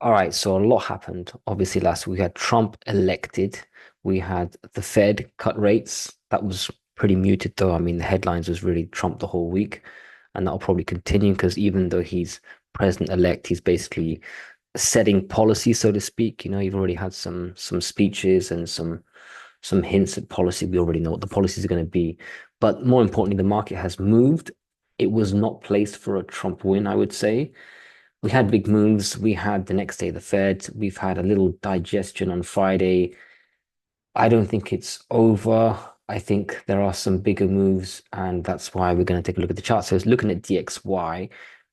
All right, so a lot happened. Obviously, last week we had Trump elected. We had the Fed cut rates. That was pretty muted, though. I mean, the headlines was really Trump the whole week, and that'll probably continue because even though he's president-elect, he's basically setting policy, so to speak. You've already had some speeches and some hints at policy. We already know what the policies are going to be. But more importantly, the market has moved. It was not placed for a Trump win, I would say. We had big moves. We had the next day the Fed. We've had a little digestion on Friday. I don't think it's over. I think there are some bigger moves, and that's why we're going to take a look at the chart. So it's looking at DXY,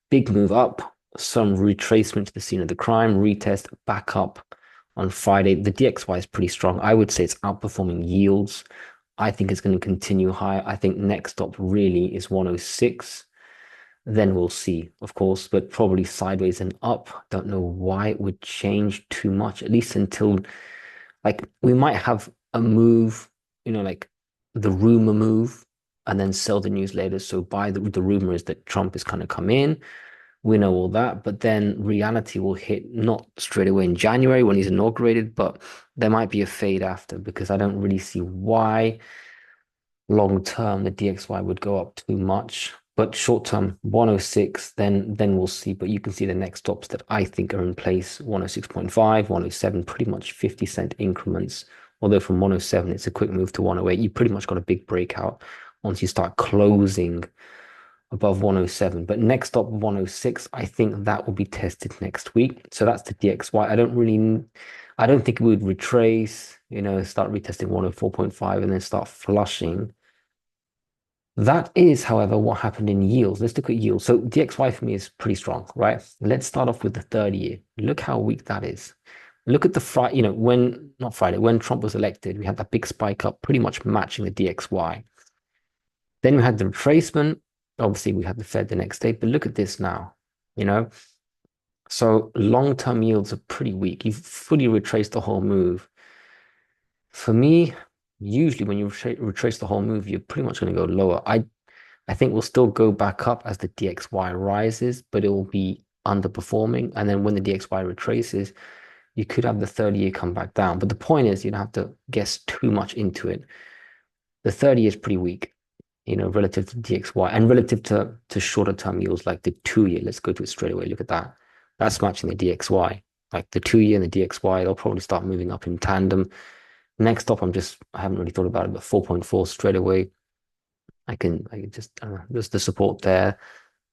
big move up, some retracement to the scene of the crime, retest back up on Friday. The DXY is pretty strong. I would say it's outperforming yields. I think it's going to continue high. I think next stop really is 106. Then we'll see, of course, but probably sideways and up. Don't know why it would change too much, at least until like we might have a move, like the rumor move and then sell the news later. So buy the rumor is that Trump is kind of come in. We know all that, but then reality will hit not straight away in January when he's inaugurated, but there might be a fade after because I don't really see why long term the DXY would go up too much. But short term, 106, then we'll see. But you can see the next stops that I think are in place, 106.5, 107, pretty much 50-cent increments. Although from 107, it's a quick move to 108. You pretty much got a big breakout once you start closing above 107. But next stop 106, I think that will be tested next week. So that's the DXY. I don't think we would retrace, start retesting 104.5 and then start flushing. That is, however, what happened in yields. Let's look at yields. So DXY for me is pretty strong, right? Let's start off with the 30-year. Look how weak that is. Look at the Friday, not Friday, when Trump was elected, we had that big spike up, pretty much matching the DXY. Then we had the retracement. Obviously, we had the Fed the next day, but look at this now, you know? So long-term yields are pretty weak. You've fully retraced the whole move. For me, usually when you retrace the whole move, you're pretty much going to go lower. I think we'll still go back up as the DXY rises, but it will be underperforming. And then when the DXY retraces, you could have the 30-year come back down. But the point is, you don't have to guess too much into it. The 30 is pretty weak, relative to DXY and relative to shorter term yields like the 2-year. Let's go to it straight away. Look at that. That's matching the DXY. Like the 2-year and the DXY, they'll probably start moving up in tandem. Next up, I haven't really thought about it, but 4.4 straight away. I can just, there's the support there,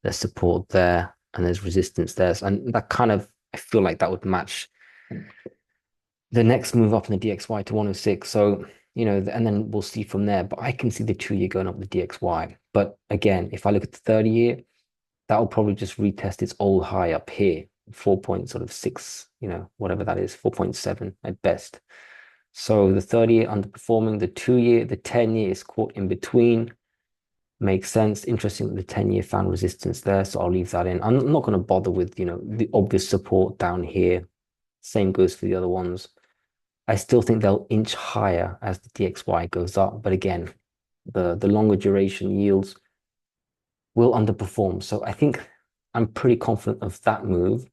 there's support there, and there's resistance there. And that kind of, I feel like that would match the next move up in the DXY to 106. So, and then we'll see from there. But I can see the 2-year going up the DXY. But again, if I look at the 30-year, that will probably just retest its old high up here, 4.6, whatever that is, 4.7 at best. So the 30-year underperforming, the 2-year, the 10-year is caught in between. Makes sense. Interesting that the 10-year found resistance there, so I'll leave that in. I'm not going to bother with, the obvious support down here. Same goes for the other ones. I still think they'll inch higher as the DXY goes up, but again, the longer duration yields will underperform. So I think I'm pretty confident of that move.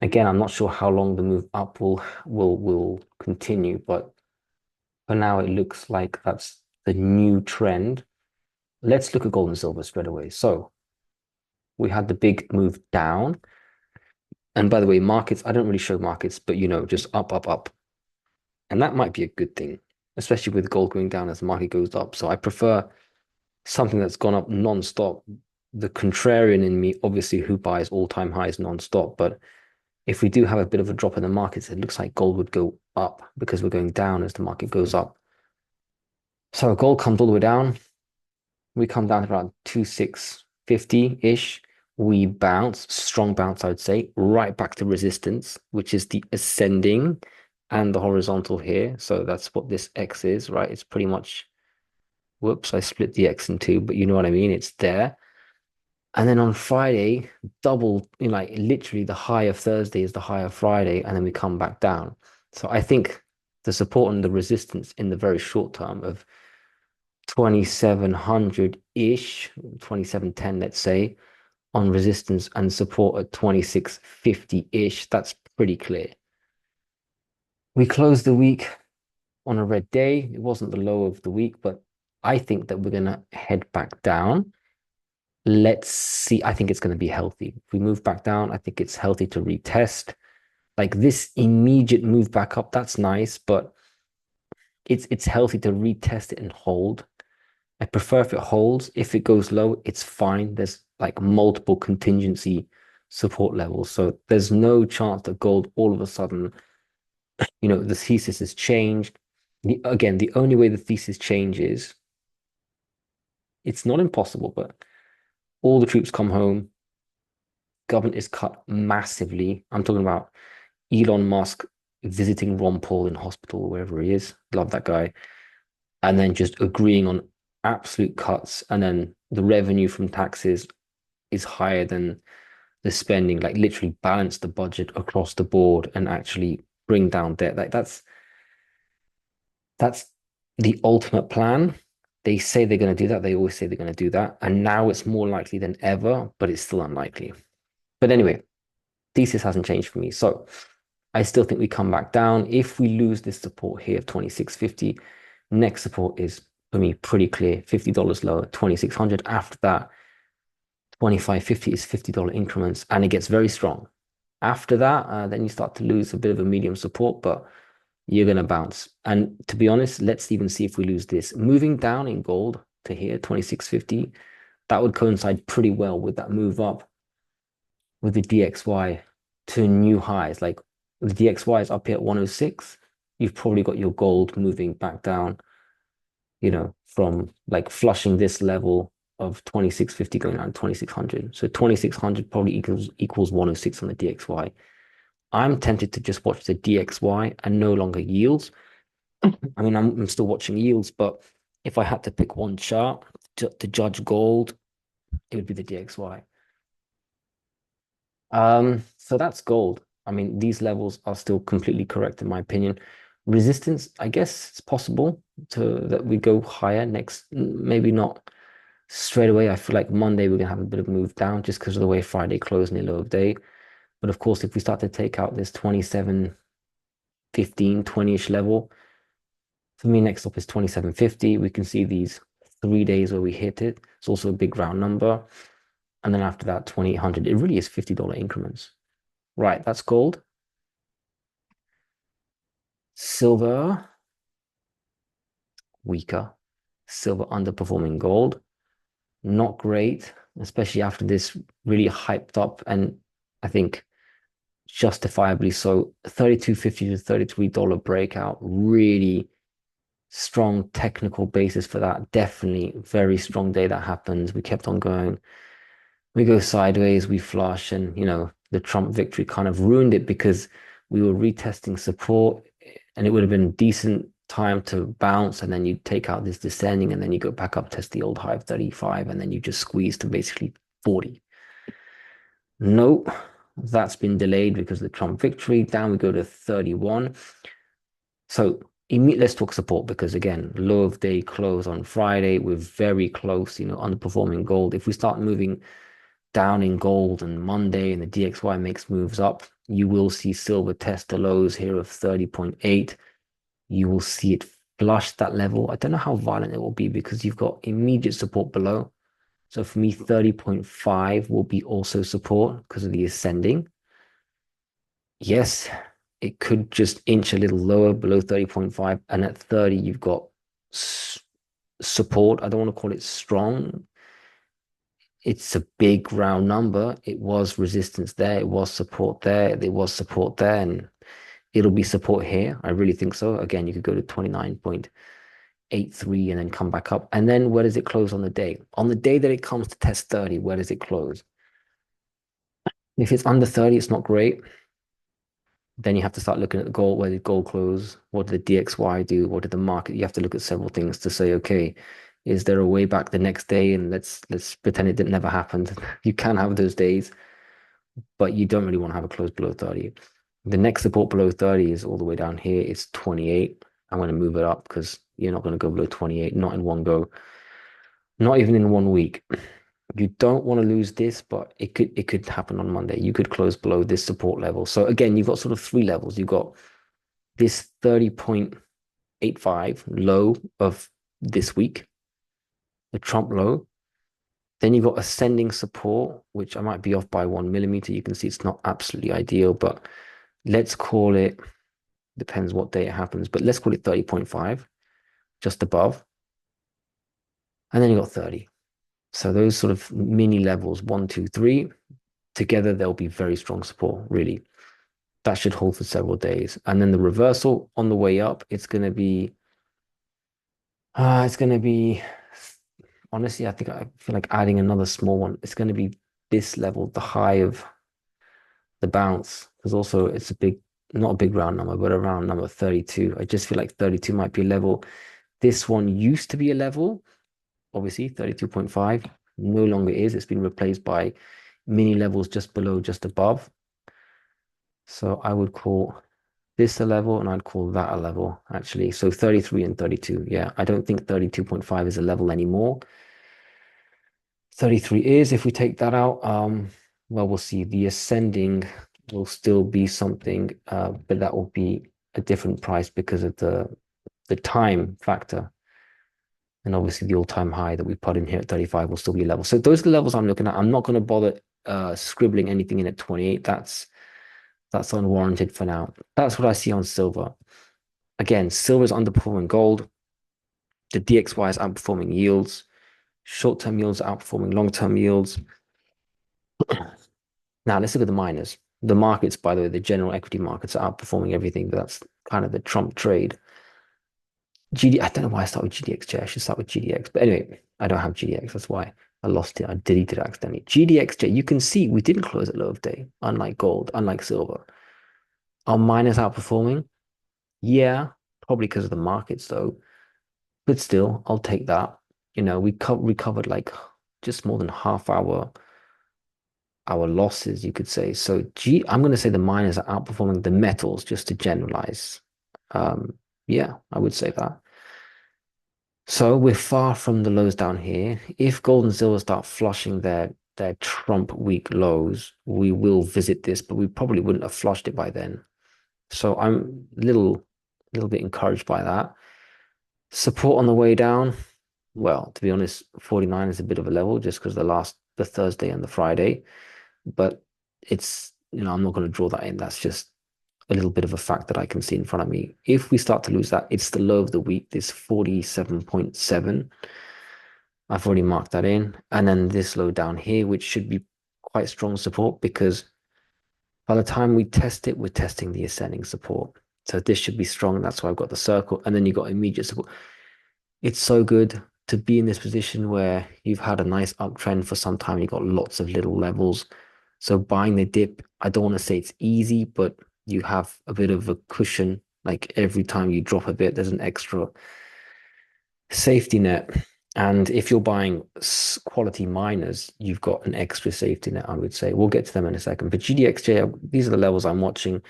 Again, I'm not sure how long the move up will continue, but for now it looks like that's the new trend. Let's look at gold and silver straight away. So we had the big move down. And by the way, markets, I don't really show markets, but just up, up, up. And that might be a good thing, especially with gold going down as the market goes up. So I prefer something that's gone up non-stop. The contrarian in me, obviously, who buys all-time highs non-stop. But if we do have a bit of a drop in the markets, it looks like gold would go up because we're going down as the market goes up. So gold comes all the way down. We come down to around 2650-ish. We bounce, strong bounce, I would say, right back to resistance, which is the ascending and the horizontal here. So that's what this X is, right? It's pretty much, whoops, I split the X in two, but you know what I mean? It's there. And then on Friday, double, like literally the high of Thursday is the high of Friday, and then we come back down. So I think the support and the resistance in the very short term of 2700-ish, 2710, let's say, on resistance and support at 2650-ish. That's pretty clear. We closed the week on a red day. It wasn't the low of the week, but I think that we're going to head back down. Let's see. I think it's going to be healthy. If we move back down, I think it's healthy to retest. Like this immediate move back up, that's nice, but it's healthy to retest it and hold. I prefer if it holds. If it goes low, it's fine. There's like multiple contingency support levels. So there's no chance that gold all of a sudden, the thesis has changed. Again, the only way the thesis changes, it's not impossible, but all the troops come home, government is cut massively. I'm talking about Elon Musk visiting Ron Paul in hospital, wherever he is. Love that guy. And then just agreeing on absolute cuts. And then the revenue from taxes is higher than the spending, like literally balance the budget across the board and actually bring down debt. Like that's the ultimate plan. They say they're going to do that. They always say they're going to do that. And now it's more likely than ever, but it's still unlikely. But anyway, thesis hasn't changed for me. So I still think we come back down. If we lose this support here of 2650, next support is for me pretty clear, $50 lower, 2600. After that, 2550 is $50 increments, and it gets very strong. After that, then you start to lose a bit of a medium support, but you're going to bounce. And to be honest, let's even see if we lose this. Moving down in gold to here, 2650, that would coincide pretty well with that move up with the DXY to new highs. Like the DXY is up here at 106. You've probably got your gold moving back down, from like flushing this level of 2650 going down to 2600. So 2600 probably equals 106 on the DXY. I'm tempted to just watch the DXY and no longer yields. I mean, I'm still watching yields, but if I had to pick one chart to judge gold, it would be the DXY. So that's gold. I mean, these levels are still completely correct in my opinion. Resistance, I guess it's possible that we go higher next, maybe not straight away. I feel like Monday we're gonna have a bit of a move down just because of the way Friday closed in the low of day. But of course, if we start to take out this 27, 15, 20-ish level, for me, next up is 2750. We can see these 3 days where we hit it. It's also a big round number. And then after that, 2800. It really is $50 increments. Right, that's gold. Silver, weaker. Silver underperforming gold. Not great, especially after this really hyped up and I think justifiably so, $32.50 to $33 breakout. Really strong technical basis for that. Definitely very strong day that happens. We kept on going. We go sideways, we flush, and the Trump victory kind of ruined it because we were retesting support and it would have been decent time to bounce, and then you take out this descending and then you go back up, test the old high of 35, and then you just squeeze to basically 40. Nope, that's been delayed because of the Trump victory. Down we go to 31. So let's talk support because again, low of day close on Friday. We're very close, underperforming gold. If we start moving down in gold on Monday and the DXY makes moves up, you will see silver test the lows here of 30.8. You will see it flush that level. I don't know how violent it will be because you've got immediate support below. So for me, 30.5 will be also support because of the ascending. Yes, it could just inch a little lower below 30.5. And at 30, you've got support. I don't want to call it strong. It's a big round number. It was resistance there. It was support there. There was support there. And it'll be support here. I really think so. Again, you could go to 29.83 and then come back up. And then where does it close on the day? On the day that it comes to test 30, where does it close? If it's under 30, it's not great. Then you have to start looking at the gold. Where did gold close? What did the DXY do? What did the market? You have to look at several things to say, okay, is there a way back the next day? And let's pretend it never happened. You can have those days, but you don't really want to have a close below 30. The next support below 30 is all the way down here. It's 28. I'm going to move it up because you're not going to go below 28, not in one go, not even in 1 week. You don't want to lose this, but it could happen on Monday. You could close below this support level. So again, you've got sort of three levels. You've got this 30.85 low of this week, the Trump low. Then you've got ascending support, which I might be off by 1 millimeter. You can see it's not absolutely ideal, but let's call it, depends what day it happens, but let's call it 30.5, just above. And then you got 30. So those sort of mini levels, 1, 2, 3, together, they'll be very strong support, really. That should hold for several days. And then the reversal on the way up, it's going to be, honestly, I feel like adding another small one. It's going to be this level, the high of the bounce, because also it's not a big round number, but a round number 32. I just feel like 32 might be a level. This one used to be a level, obviously 32.5, no longer is. It's been replaced by mini levels just below, just above. So I would call this a level and I'd call that a level, actually. So 33 and 32. Yeah, I don't think 32.5 is a level anymore. 33 is, if we take that out, well, we'll see. The ascending will still be something, but that will be a different price because of the time factor. And obviously the all-time high that we put in here at 35 will still be a level. So those are the levels I'm looking at. I'm not going to bother scribbling anything in at 28. That's unwarranted for now. That's what I see on silver. Again, silver is underperforming gold. The DXY is outperforming yields. Short-term yields are outperforming long-term yields. Now let's look at the miners. The markets, by the way, the general equity markets are outperforming everything. But that's kind of the Trump trade. I don't know why I start with GDXJ. I should start with GDX. But anyway, I don't have GDX. That's why I lost it. I deleted it accidentally. GDXJ, you can see we didn't close at low of day, unlike gold, unlike silver. Are miners outperforming? Yeah, probably because of the markets though. But still, I'll take that. We recovered like just more than half our losses, you could say. So I'm going to say the miners are outperforming the metals, just to generalize. Yeah, I would say that. So we're far from the lows down here. If gold and silver start flushing their Trump week lows, we will visit this, but we probably wouldn't have flushed it by then. So I'm a little bit encouraged by that. Support on the way down. Well, to be honest, 49 is a bit of a level just because the Thursday and the Friday. But I'm not going to draw that in. That's just a little bit of a fact that I can see in front of me. If we start to lose that, it's the low of the week, this 47.7. I've already marked that in. And then this low down here, which should be quite strong support because by the time we test it, we're testing the ascending support. So this should be strong. That's why I've got the circle. And then you got immediate support. It's so good to be in this position where you've had a nice uptrend for some time. You've got lots of little levels. So buying the dip, I don't want to say it's easy, but you have a bit of a cushion. Like every time you drop a bit, there's an extra safety net. And if you're buying quality miners, you've got an extra safety net, I would say. We'll get to them in a second. But GDXJ, these are the levels I'm watching.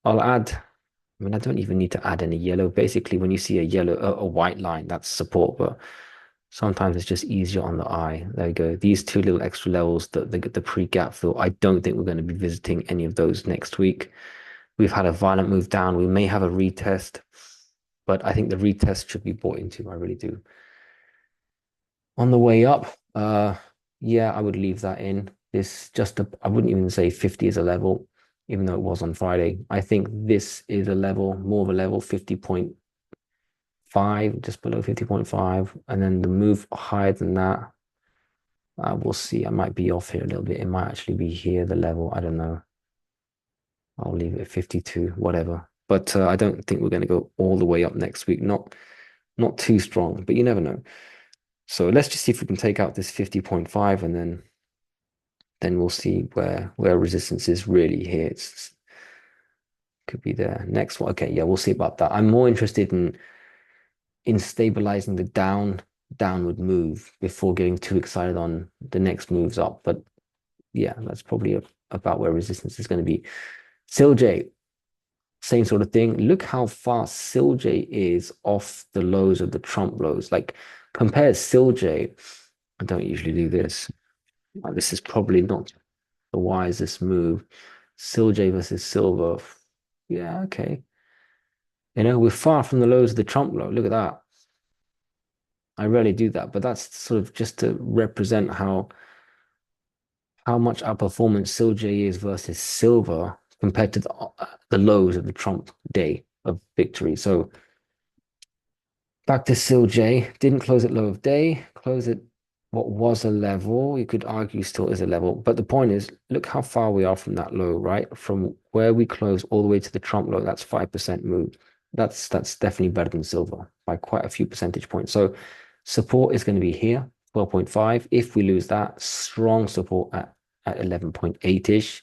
I'll add, I mean, I don't even need to add any yellow. Basically, when you see a white line, that's support. But sometimes it's just easier on the eye. There you go. These two little extra levels, the pre-gap fill, I don't think we're going to be visiting any of those next week. We've had a violent move down. We may have a retest, but I think the retest should be bought into. I really do. On the way up, yeah, I would leave that in. I wouldn't even say 50 is a level, even though it was on Friday. I think this is a level, more of a level, 50.5, just below 50.5. And then the move higher than that, we'll see. I might be off here a little bit. It might actually be here, the level. I don't know. I'll leave it at 52, whatever. But I don't think we're going to go all the way up next week. Not too strong, but you never know. So let's just see if we can take out this 50.5 and then we'll see where resistance is really here. It's could be there. Next one. Okay, yeah, we'll see about that. I'm more interested in stabilizing the downward move before getting too excited on the next moves up. But yeah, that's probably about where resistance is going to be. SILJ, same sort of thing. Look how far SILJ is off the lows of the Trump lows. Like compare SILJ, I don't usually do this. This is probably not the wisest move. SILJ versus silver. Yeah, okay. We're far from the lows of the Trump low. Look at that. I rarely do that, but that's sort of just to represent how much outperformance SILJ is versus silver compared to the lows of the Trump day of victory. So back to SILJ, didn't close at low of day, close at what was a level. You could argue still is a level, but the point is, look how far we are from that low, right? From where we close all the way to the Trump low, that's 5% move. That's definitely better than silver by quite a few percentage points. So support is going to be here, 12.5. If we lose that, strong support at 11.8-ish.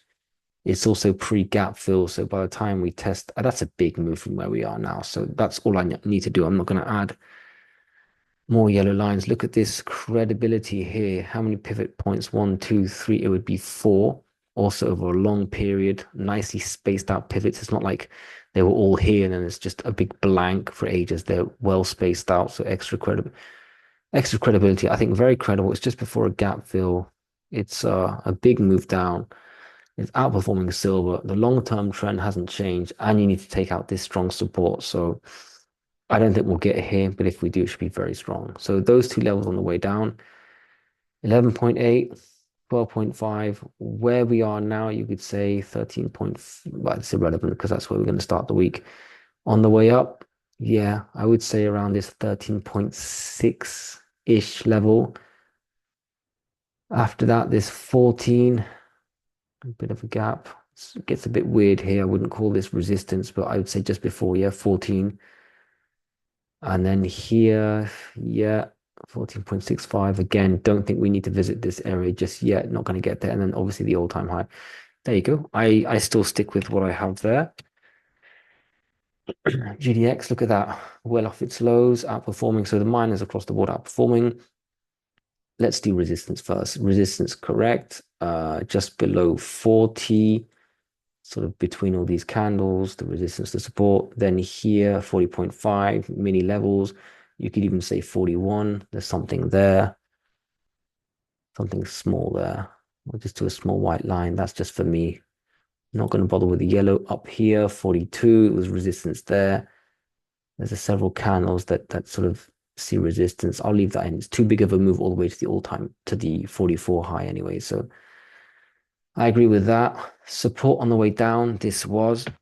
It's also pre-gap fill. So by the time we test, that's a big move from where we are now. So that's all I need to do. I'm not going to add more yellow lines. Look at this credibility here. How many pivot points? 1, 2, 3. It would be 4. Also over a long period, nicely spaced out pivots. It's not like they were all here and then it's just a big blank for ages. They're well spaced out. So extra credibility. I think very credible. It's just before a gap fill. It's a big move down. It's outperforming silver. The long-term trend hasn't changed, and you need to take out this strong support. So I don't think we'll get it here, but if we do, it should be very strong. So those two levels on the way down, 11.8, 12.5. Where we are now, you could say 13 well, it's irrelevant because that's where we're going to start the week. On the way up, yeah, I would say around this 13.6-ish level. After that, this 14, a bit of a gap. It gets a bit weird here. I wouldn't call this resistance, but I would say just before, yeah, 14. And then here, yeah, 14.65. Again, don't think we need to visit this area just yet. Not going to get there. And then obviously the all-time high. There you go. I still stick with what I have there. GDX, look at that. Well off its lows, outperforming. So the miners across the board outperforming. Let's do resistance first. Resistance correct. Just below 40. Sort of between all these candles, the resistance to support. Then here, 40.5 mini levels. You could even say 41. There's something there. Something small there. We'll just do a small white line. That's just for me. Not going to bother with the yellow up here. 42. It was resistance there. There's several candles that sort of see resistance. I'll leave that in. It's too big of a move all the way to the all-time, to the 44 high anyway. So I agree with that. Support on the way down. It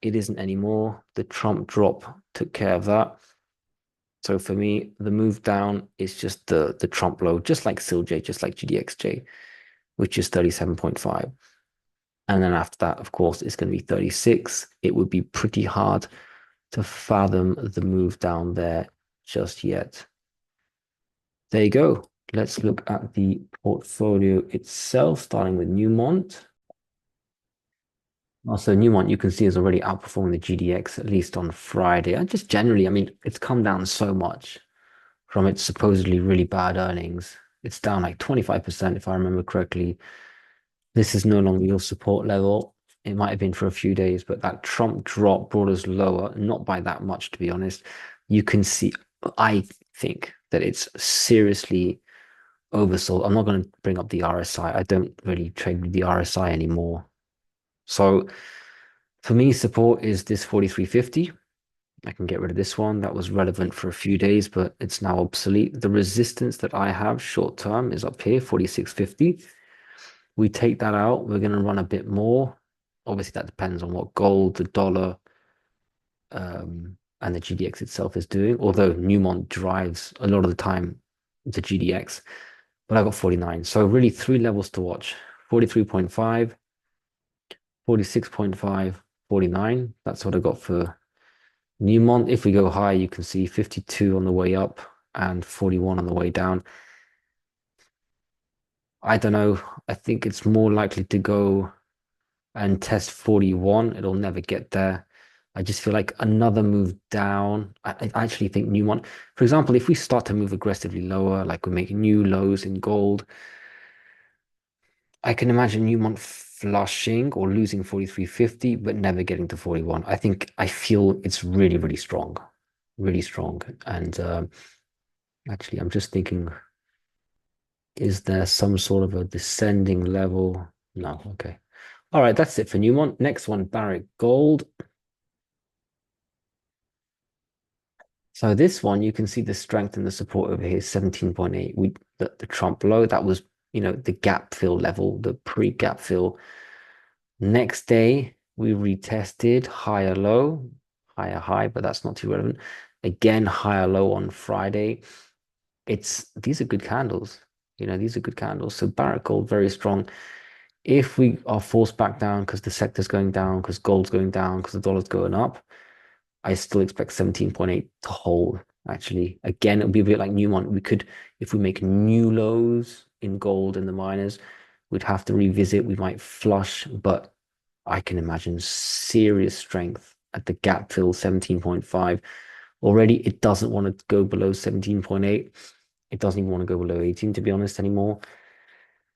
isn't anymore. The Trump drop took care of that. So for me, the move down is just the Trump low, just like SILJ, just like GDXJ, which is 37.5. And then after that, of course, it's going to be 36. It would be pretty hard to fathom the move down there just yet. There you go. Let's look at the portfolio itself, starting with Newmont. Also, Newmont, you can see, is already outperforming the GDX, at least on Friday. And just generally, I mean, it's come down so much from its supposedly really bad earnings. It's down like 25%, if I remember correctly. This is no longer your support level. It might have been for a few days, but that Trump drop brought us lower, not by that much, to be honest. You can see, I think that it's seriously oversold. I'm not going to bring up the RSI. I don't really trade with the RSI anymore. So for me, support is this 43.50. I can get rid of this one. That was relevant for a few days, but it's now obsolete. The resistance that I have short term is up here, 46.50. We take that out. We're going to run a bit more. Obviously, that depends on what gold, the dollar, and the GDX itself is doing. Although Newmont drives a lot of the time the GDX, but I got 49. So really 3 levels to watch: 43.5, 46.5, 49. That's what I got for Newmont. If we go high, you can see 52 on the way up and 41 on the way down. I don't know. I think it's more likely to go and test 41. It'll never get there. I just feel like another move down. I actually think Newmont, for example, if we start to move aggressively lower, like we make new lows in gold, I can imagine Newmont flushing or losing 43.50, but never getting to 41. I feel it's really, really strong, really strong. And actually, I'm just thinking Is there some sort of a descending level? No. Okay. All right, that's it for Newmont. Next one, Barrick Gold. So this one, you can see the strength and the support over here, 17.8. The Trump low, that was, the gap fill level, the pre-gap fill. Next day, we retested higher low, higher high, but that's not too relevant. Again, higher low on Friday. These are good candles. These are good candles. So Barrick Gold, very strong. If we are forced back down because the sector's going down, because gold's going down, because the dollar's going up, I still expect 17.8 to hold, actually. Again, it'll be a bit like Newmont. If we make new lows in gold in the miners, we'd have to revisit. We might flush, but I can imagine serious strength at the gap fill 17.5. Already, it doesn't want to go below 17.8. It doesn't even want to go below 18, to be honest, anymore.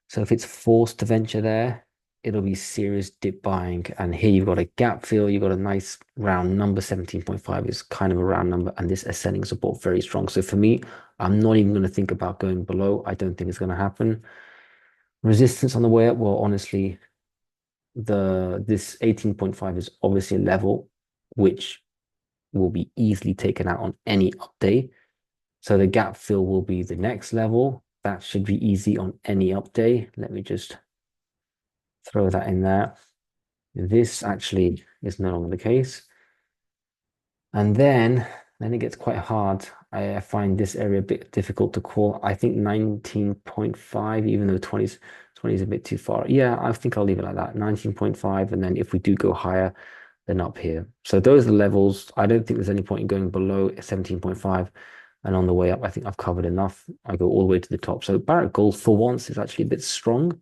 So if it's forced to venture there, it'll be serious dip buying. And here you've got a gap fill, you've got a nice round number, 17.5 is kind of a round number, and this ascending support very strong. So for me, I'm not even going to think about going below. I don't think it's going to happen. Resistance on the way up, well, honestly, this 18.5 is obviously a level which will be easily taken out on any up day. So the gap fill will be the next level. That should be easy on any up day. Let me just throw that in there. This actually is no longer the case. And then it gets quite hard. I find this area a bit difficult to call. I think 19.5, even though 20 is a bit too far. Yeah, I think I'll leave it like that. 19.5. And then if we do go higher, then up here. So those are the levels. I don't think there's any point in going below 17.5. And on the way up, I think I've covered enough. I go all the way to the top. So Barrick Gold, for once, is actually a bit strong.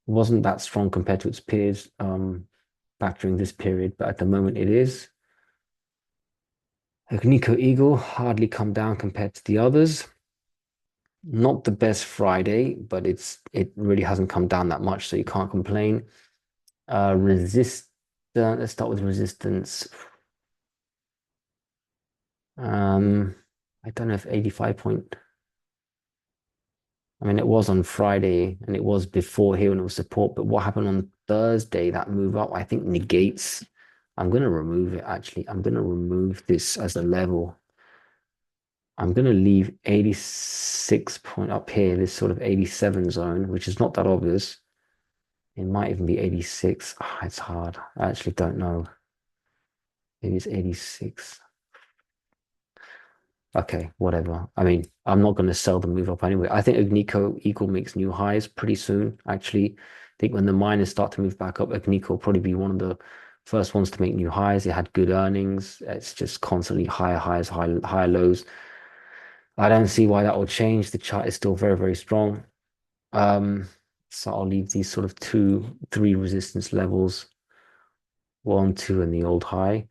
Wasn't that strong compared to its peers back during this period, but at the moment it is. Agnico-Eagle hardly come down compared to the others. Not the best Friday, but it really hasn't come down that much, so you can't complain. Let's start with resistance. I don't know if 85 point. I mean, it was on Friday and it was before here when it was support, but what happened on Thursday, that move up, I think negates. I'm going to remove it actually. I'm going to remove this as a level. I'm going to leave 86 point up here, this sort of 87 zone, which is not that obvious. It might even be 86. Oh, it's hard. I actually don't know. Maybe it's 86. Okay, whatever. I mean, I'm not going to sell the move up anyway. I think Agnico-Eagle makes new highs pretty soon. Actually, I think when the miners start to move back up, Agnico will probably be one of the first ones to make new highs. It had good earnings. It's just constantly higher highs, higher lows. I don't see why that will change. The chart is still very, very strong. So I'll leave these sort of 2, 3 resistance levels, 1, 2, and the old high.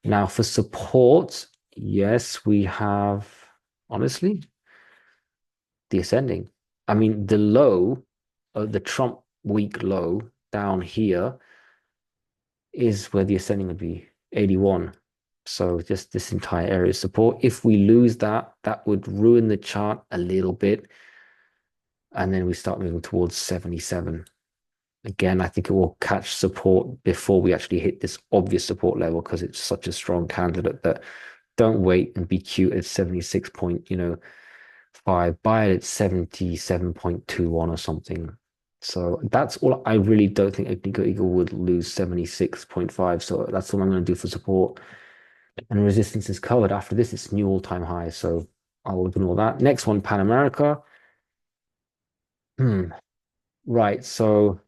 Now for support, yes, we have, honestly, the ascending. I mean, the low, the Trump week low down here is where the ascending would be, 81. So just this entire area of support. If we lose that, that would ruin the chart a little bit. And then we start moving towards 77. Again, I think it will catch support before we actually hit this obvious support level because it's such a strong candidate that don't wait and be cute at 76.5. Buy it at 77.21 or something. So that's all. I really don't think Agnico-Eagle would lose 76.5. So that's all I'm going to do for support. And resistance is covered. After this, it's new all-time high. So I will ignore that. Next one, Pan America. Right. So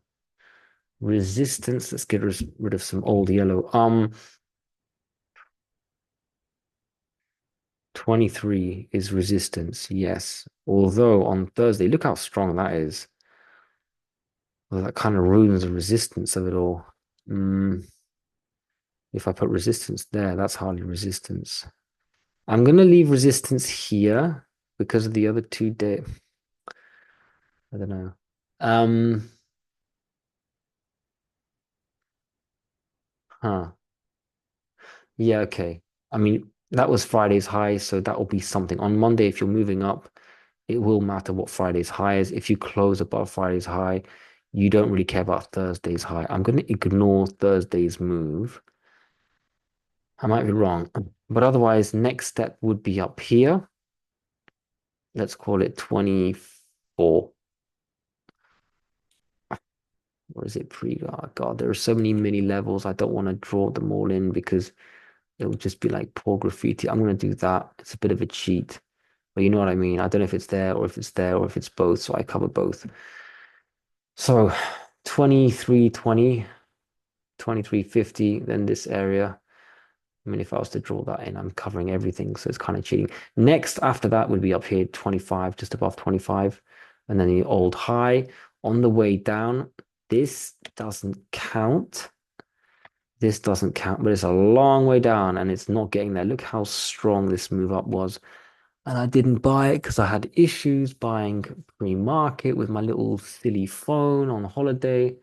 resistance. Let's get rid of some old yellow. 23 is resistance, yes. Although on Thursday, look how strong that is. Well, that kind of ruins the resistance of it all. If I put resistance there, that's hardly resistance. I'm going to leave resistance here because of the other 2 day. I don't know. Huh. Yeah, okay. I mean, that was Friday's high, so that will be something. On Monday, if you're moving up, it will matter what Friday's high is. If you close above Friday's high, you don't really care about Thursday's high. I'm going to ignore Thursday's move. I might be wrong, but otherwise, next step would be up here. Let's call it 24. Or is it pre? Oh God, there are so many mini levels. I don't want to draw them all in because it would just be like poor graffiti. I'm going to do that. It's a bit of a cheat, but you know what I mean. I don't know if it's there or if it's there or if it's both. So I cover both. So 2320, 2350, then this area. I mean, if I was to draw that in, I'm covering everything. So it's kind of cheating. Next, after that would be up here, 25, just above 25. And then the old high on the way down. This doesn't count. This doesn't count, but it's a long way down and it's not getting there. Look how strong this move up was. And I didn't buy it because I had issues buying pre-market with my little silly phone on holiday.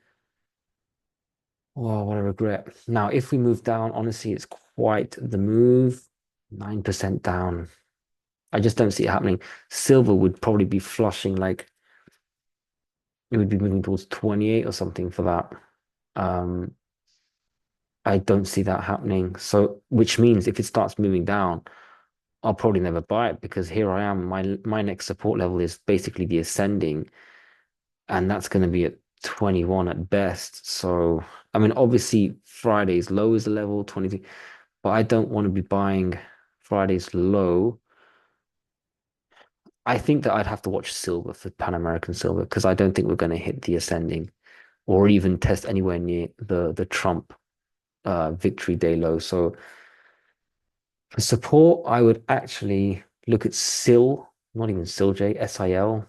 Oh, what a regret. Now, if we move down, honestly, it's quite the move. 9% down. I just don't see it happening. Silver would probably be flushing like it would be moving towards 28 or something for that. Um, I don't see that happening. So, which means if it starts moving down, I'll probably never buy it because here I am. My next support level is basically the ascending, and that's going to be at 21 at best. So, I mean, obviously Friday's low is the level 23, but I don't want to be buying Friday's low. I think that I'd have to watch silver for Pan American silver because I don't think we're going to hit the ascending or even test anywhere near the Trump victory day low. So for support, I would actually look at SIL, not even SILJ, SIL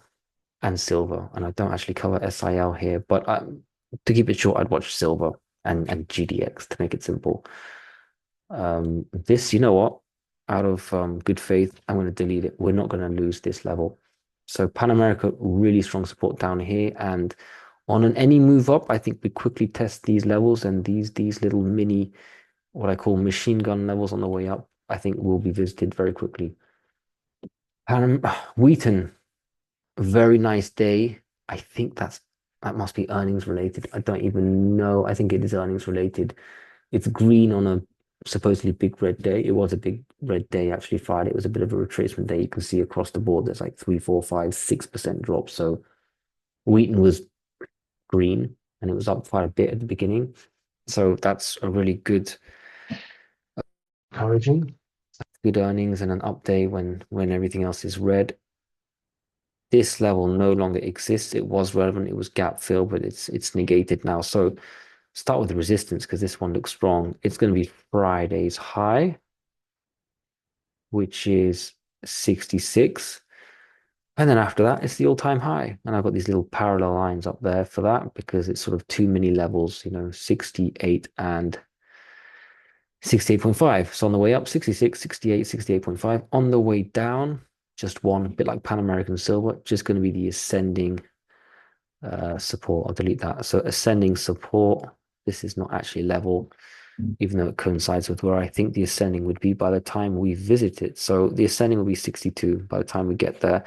and silver. And I don't actually cover SIL here, but to keep it short, I'd watch silver and GDX to make it simple. This, you know what? Out of good faith, I'm going to delete it. We're not going to lose this level. So Pan America, really strong support down here. And on any move up, I think we quickly test these levels and these little mini, what I call machine gun levels on the way up, I think will be visited very quickly. Wheaton, very nice day. I think that must be earnings related. I don't even know. I think it is earnings related. It's green on a supposedly big red day. It was a big red day actually. Friday, it was a bit of a retracement day. You can see across the board there's like 3, 4, 5, 6% drop. So Wheaton was green and it was up quite a bit at the beginning. So that's a really good encouraging. Good earnings and an up day when everything else is red. This level no longer exists. It was relevant. It was gap fill, but it's negated now. So start with the resistance because this one looks strong. It's going to be Friday's high, which is 66. And then after that, it's the all-time high. And I've got these little parallel lines up there for that because it's sort of two mini levels, 68 and 68.5. So on the way up, 66, 68, 68.5. On the way down, just one, a bit like Pan American Silver, just going to be the ascending support. I'll delete that. So ascending support. This is not actually level, even though it coincides with where I think the ascending would be by the time we visit it. So the ascending will be 62 by the time we get there.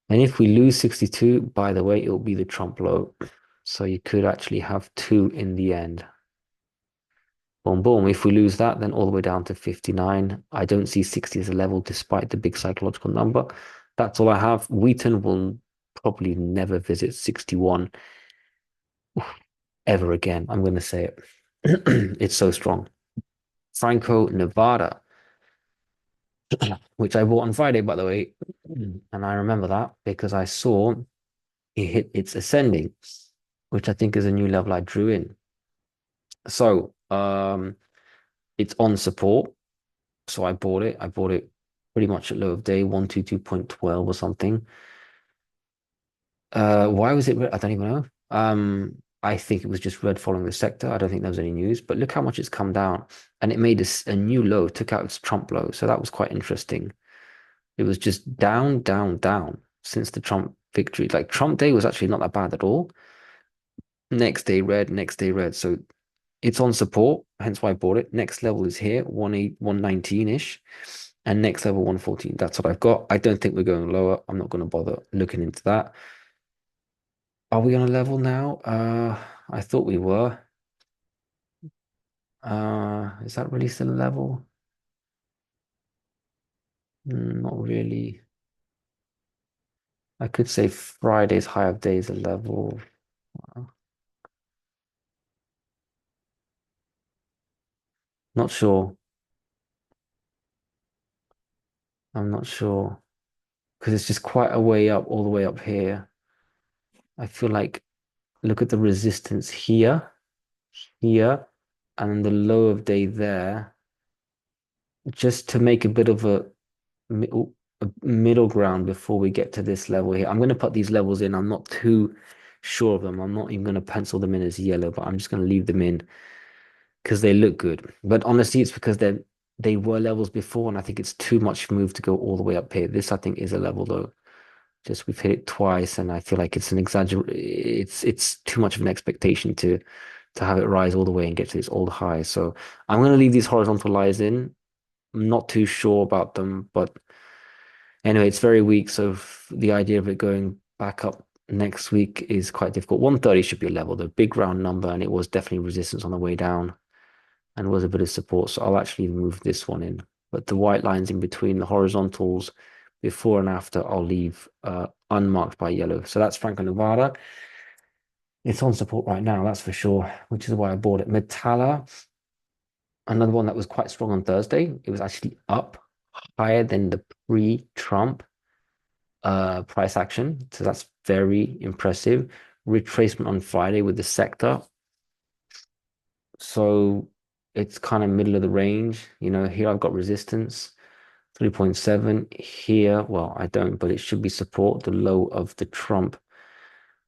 And if we lose 62, by the way, it will be the Trump low. So you could actually have two in the end. Boom, boom. If we lose that, then all the way down to 59. I don't see 60 as a level despite the big psychological number. That's all I have. Wheaton will probably never visit 61 ever again. I'm going to say it. It's so strong. Franco Nevada, which I bought on Friday, by the way. And I remember that because I saw it hit its ascending, which I think is a new level I drew in. So it's on support. So I bought it. I bought it pretty much at low of day, 122.12 or something. Why was it red? I don't even know. I think it was just red following the sector. I don't think there was any news, but look how much it's come down. And it made a new low, took out its Trump low. So that was quite interesting. It was just down, down, down since the Trump victory. Like Trump day was actually not that bad at all. Next day red, next day red. So it's on support, hence why I bought it. Next level is here, 119-ish. And next level 114. That's what I've got. I don't think we're going lower. I'm not going to bother looking into that. Are we on a level now? I thought we were. Is that really still a level? Not really. I could say Friday's high of days a level. Not sure. I'm not sure because it's just quite a way up, all the way up here. I feel like look at the resistance here, here, and then the low of day there. Just to make a bit of a middle ground before we get to this level here. I'm going to put these levels in. I'm not too sure of them. I'm not even going to pencil them in as yellow, but I'm just going to leave them in because they look good. But honestly, it's because they were levels before, and I think it's too much move to go all the way up here. This, I think, is a level though. Just we've hit it twice, and I feel like it's an it's too much of an expectation to have it rise all the way and get to this old high. So I'm going to leave these horizontal lies in. I'm not too sure about them, but anyway, it's very weak. So the idea of it going back up next week is quite difficult. 130 should be a level, the big round number, and it was definitely resistance on the way down and was a bit of support. So I'll actually move this one in. But the white lines in between the horizontals before and after, I'll leave unmarked by yellow. So that's Franco Nevada. It's on support right now, that's for sure, which is why I bought it. Metalla, another one that was quite strong on Thursday. It was actually up higher than the pre-Trump price action. So that's very impressive. Retracement on Friday with the sector. So it's kind of middle of the range. You know, here I've got resistance, 3.7. Here, well, I don't, but it should be support, the low of the Trump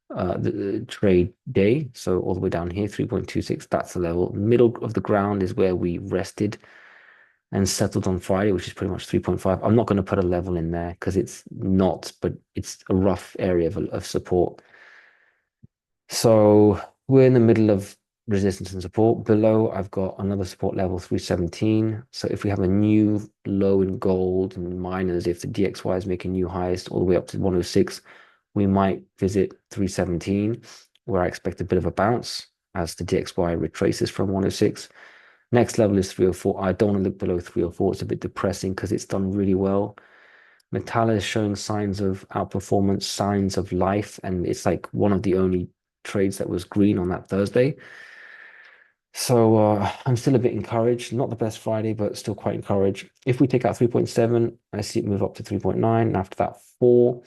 the trade day. So all the way down here, 3.26, that's the level. Middle of the ground is where we rested and settled on Friday, which is pretty much 3.5. I'm not going to put a level in there because it's not, but it's a rough area of support. So we're in the middle of resistance and support. Below, I've got another support level, 317. So if we have a new low in gold and miners, if the DXY is making new highs all the way up to 106, we might visit 317, where I expect a bit of a bounce as the DXY retraces from 106. Next level is 304. I don't want to look below 304. It's a bit depressing because it's done really well. Metalla is showing signs of outperformance, signs of life, and it's like one of the only trades that was green on that Thursday. So I'm still a bit encouraged. Not the best Friday, but still quite encouraged. If we take out 3.7, I see it move up to 3.9, and after that 4.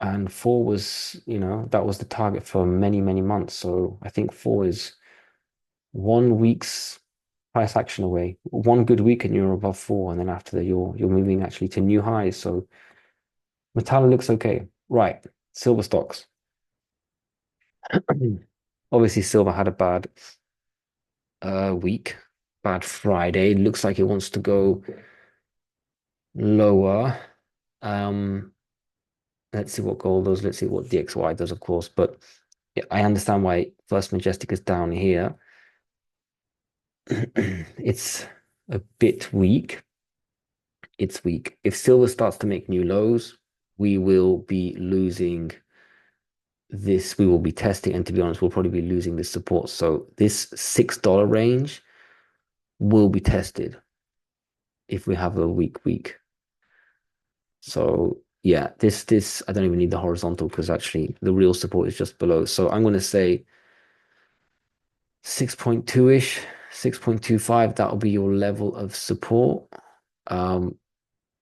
And 4 was, you know, that was the target for many, many months. So I think 4 is 1 week's price action away. One good week and you're above 4, and then after that you're moving actually to new highs. So Metalla looks okay. Right. Silver stocks. Obviously, silver had a bad week, bad Friday. It looks like it wants to go lower. Um, let's see what gold does. Let's see what DXY does, of course. But yeah, I understand why First Majestic is down here. It's a bit weak. It's weak. If silver starts to make new lows, we will be losing this. We will be testing, and to be honest, we'll probably be losing this support. So this $6 range will be tested if we have a weak week. So yeah, this I don't even need the horizontal because actually the real support is just below. So I'm going to say 6.2-ish, 6.25. That'll be your level of support.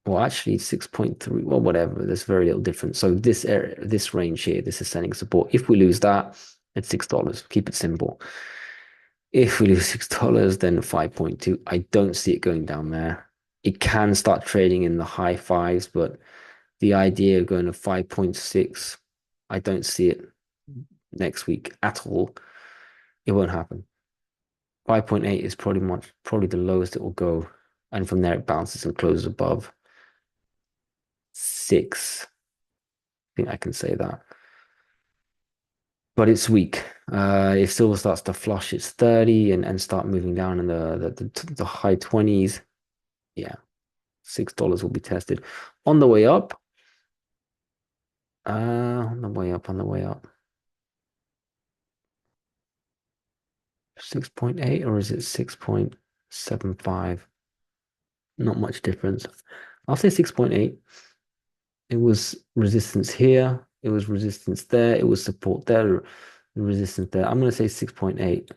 Well, actually 6.3, well, whatever. There's very little difference. So this area, this range here, this is sending support. If we lose that, it's $6. Keep it simple. If we lose $6, then 5.2. I don't see it going down there. It can start trading in the high fives, but the idea of going to 5.6, I don't see it next week at all. It won't happen. 5.8 is probably the lowest it will go. And from there it bounces and closes above 6. I think I can say that. But it's weak. If silver starts to flush its 30 and start moving down in the high 20s, yeah. $6 will be tested on the way up. On the way up, on the way up. 6.8 or is it 6.75? Not much difference. I'll say 6.8. It was resistance here. It was resistance there. It was support there. Resistance there. I'm going to say 6.8.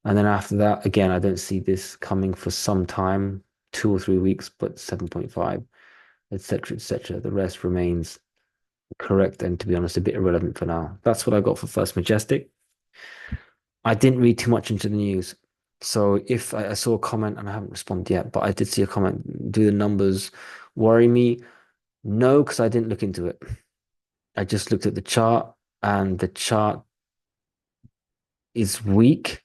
And then after that, again, I don't see this coming for some time, 2 or 3 weeks, but 7.5, etc., etc. The rest remains correct and, to be honest, a bit irrelevant for now. That's what I got for First Majestic. I didn't read too much into the news. So if I saw a comment, and I haven't responded yet, but I did see a comment, do the numbers worry me? No, because I didn't look into it. I just looked at the chart, and the chart is weak,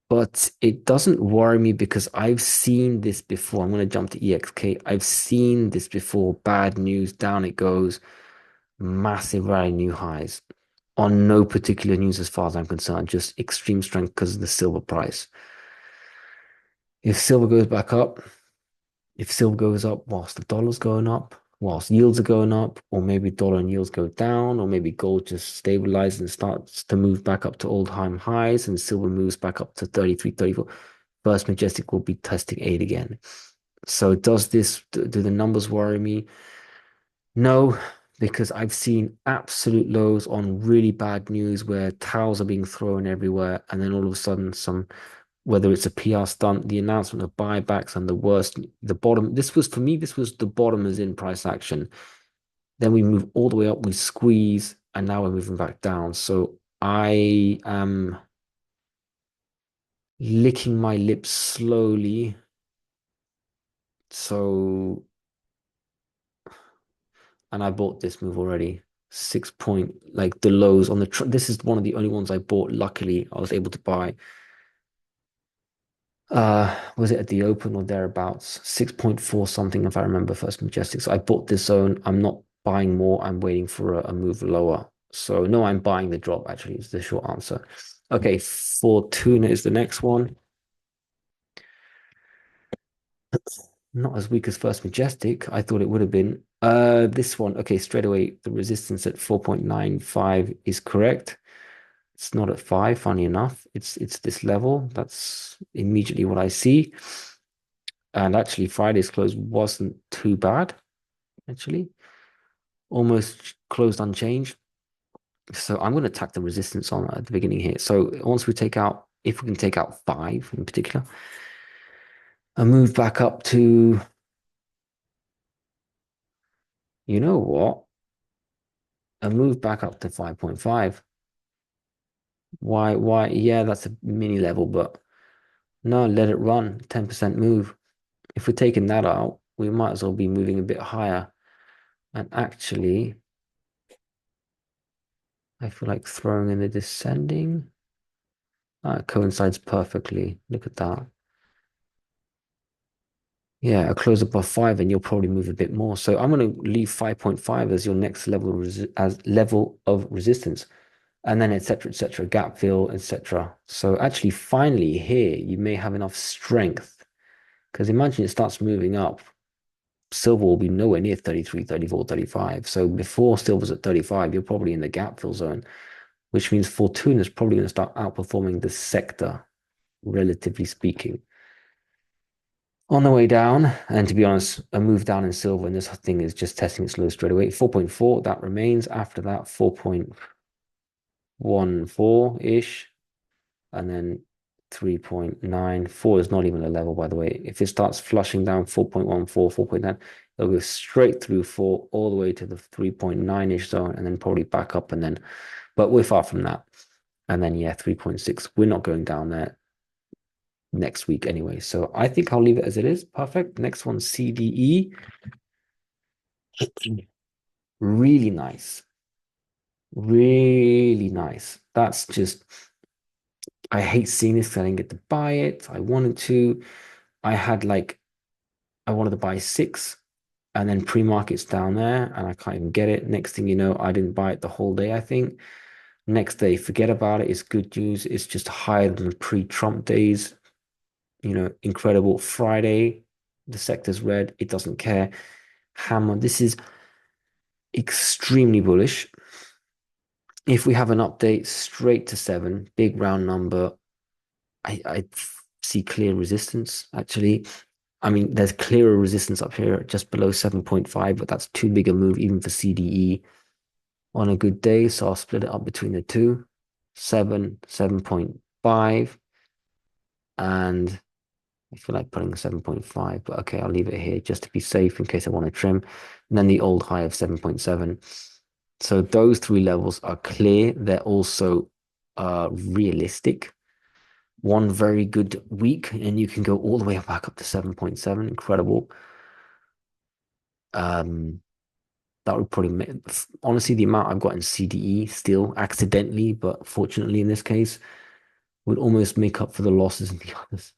but it doesn't worry me because I've seen this before. I'm going to jump to EXK. I've seen this before. Bad news, down it goes. Massive rally, new highs on no particular news as far as I'm concerned, just extreme strength because of the silver price. If silver goes back up, if silver goes up whilst the dollar's going up, whilst yields are going up, or maybe dollar and yields go down, or maybe gold just stabilizes and starts to move back up to all-time highs, and silver moves back up to 33, 34, First Majestic will be testing 8 again. So do the numbers worry me? No, because I've seen absolute lows on really bad news where towels are being thrown everywhere, and then all of a sudden whether it's a PR stunt, the announcement of buybacks, and the bottom. This was, for me, this was the bottom is in price action. Then we move all the way up, we squeeze, and now we're moving back down. So I am licking my lips slowly. So, and I bought this move already. 6 point, like the lows on the, this is one of the only ones I bought. Luckily, I was able to buy. Was it at the open or thereabouts? 6.4 something, if I remember, First Majestic. So I bought this zone. I'm not buying more. I'm waiting for a move lower. So no, I'm buying the drop, actually, is the short answer. Okay, Fortuna is the next one. Not as weak as First Majestic. I thought it would have been. This one, okay, straight away, the resistance at 4.95 is correct. It's not at 5, funny enough. It's this level. That's immediately what I see. And actually, Friday's close wasn't too bad, actually. Almost closed unchanged. So I'm going to attack the resistance on at the beginning here. So once we take out, if we can take out 5 in particular, a move back up to, you know what? A move back up to 5.5. Why? Yeah, that's a mini level, but no, let it run. 10% move. If we're taking that out, we might as well be moving a bit higher. And actually, I feel like throwing in the descending. It coincides perfectly. Look at that. Yeah, a close above 5 and you'll probably move a bit more. So I'm going to leave 5.5 as your next level as level of resistance. And then etc., gap fill, etc. So actually, finally here, you may have enough strength. Because imagine it starts moving up. Silver will be nowhere near 33, 34, 35. So before silver's at 35, you're probably in the gap fill zone, which means Fortuna is probably going to start outperforming the sector, relatively speaking. On the way down, and to be honest, a move down in silver, and this thing is just testing its low straight away. 4.4, that remains. After that, 4.14-ish, and then 3.9. 4 is not even a level, by the way. If it starts flushing down 4.14, 4.9, it'll go straight through 4 all the way to the 3.9-ish zone, and then probably back up, and then, but we're far from that. And then, yeah, 3.6. We're not going down there next week anyway. So I think I'll leave it as it is. Perfect. Next one, CDE. Really nice. Really nice. That's just, I hate seeing this because I didn't get to buy it. I wanted to. I had like, I wanted to buy 6 and then pre-market's down there and I can't even get it. Next thing you know, I didn't buy it the whole day, I think. Next day, forget about it. It's good news. It's just higher than pre-Trump days. You know, incredible. Friday, The sector's red. It doesn't care. Hammer. This is extremely bullish. If we have an update straight to 7, big round number, I see clear resistance actually. I mean, there's clearer resistance up here just below 7.5, but that's too big a move even for CDE on a good day. So I'll split it up between the two, 7, 7.5, and I feel like putting 7.5, but okay, I'll leave it here just to be safe in case I want to trim. And then the old high of 7.7. So those three levels are clear. They're also realistic. One very good week, and you can go all the way back up to 7.7. Incredible. That would probably make, honestly, the amount I've got in CDE still accidentally, but fortunately in this case, would almost make up for the losses in the others.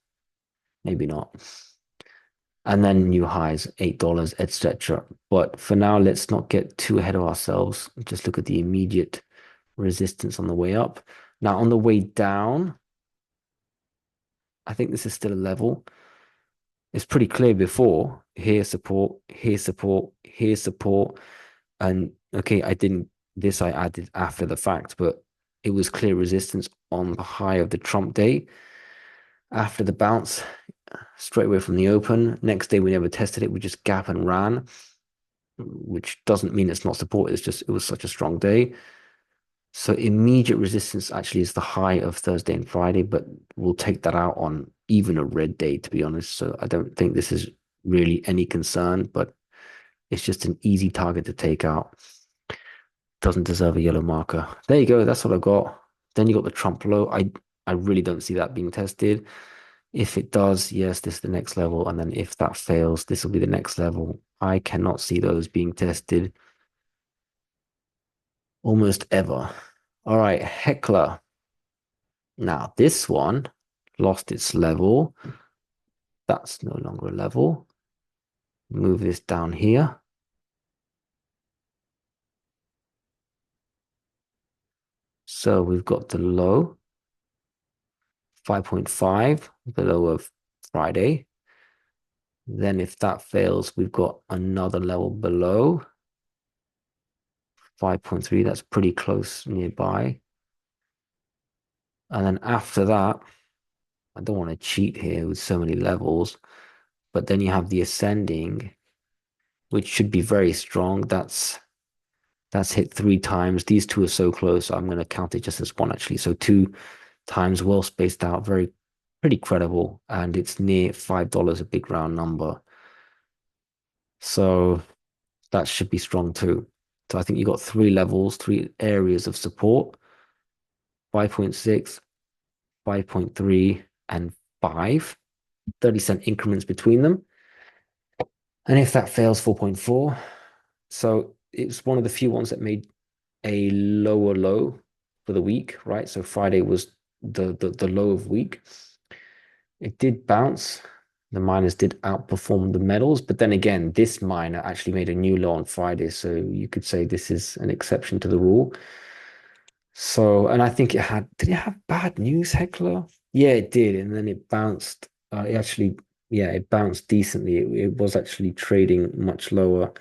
Maybe not. And then new highs, $8, etc. But for now, let's not get too ahead of ourselves. Just look at the immediate resistance on the way up. Now, on the way down, I think this is still a level. It's pretty clear before. Here support, here support, here support. And okay, I added after the fact, but it was clear resistance on the high of the Trump day. After the bounce, straight away from the open. Next day, we never tested it. We just gap and ran, which doesn't mean it's not support. It's just, it was such a strong day. So immediate resistance actually is the high of Thursday and Friday, but we'll take that out on even a red day, to be honest. So I don't think this is really any concern, but it's just an easy target to take out. Doesn't deserve a yellow marker. There you go. That's what I got. Then you got the Trump low. I really don't see that being tested. If it does, yes, this is the next level. And then if that fails, this will be the next level. I cannot see those being tested almost ever. All right, Hecla. Now, this one lost its level. That's no longer a level. Move this down here. So we've got the low, 5.5, the low of Friday. Then if that fails, we've got another level below, 5.3. That's pretty close nearby. And then after that, I don't want to cheat here with so many levels, but then you have the ascending, which should be very strong. That's hit 3 times. These two are so close. I'm going to count it just as one actually. So 2 times, well spaced out, pretty credible. And it's near $5, a big round number. So that should be strong too. So I think you got 3 levels, 3 areas of support, 5.6, 5.3, and 5, 30-cent increments between them. And if that fails, 4.4. So it's one of the few ones that made a lower low for the week, right? So Friday was the low of week. It did bounce. The miners did outperform the metals, but then again, this miner actually made a new low on Friday. So you could say this is an exception to the rule. So, and I think did it have bad news, Hecla? Yeah, it did. And then it bounced. It bounced decently. It was actually trading much lower.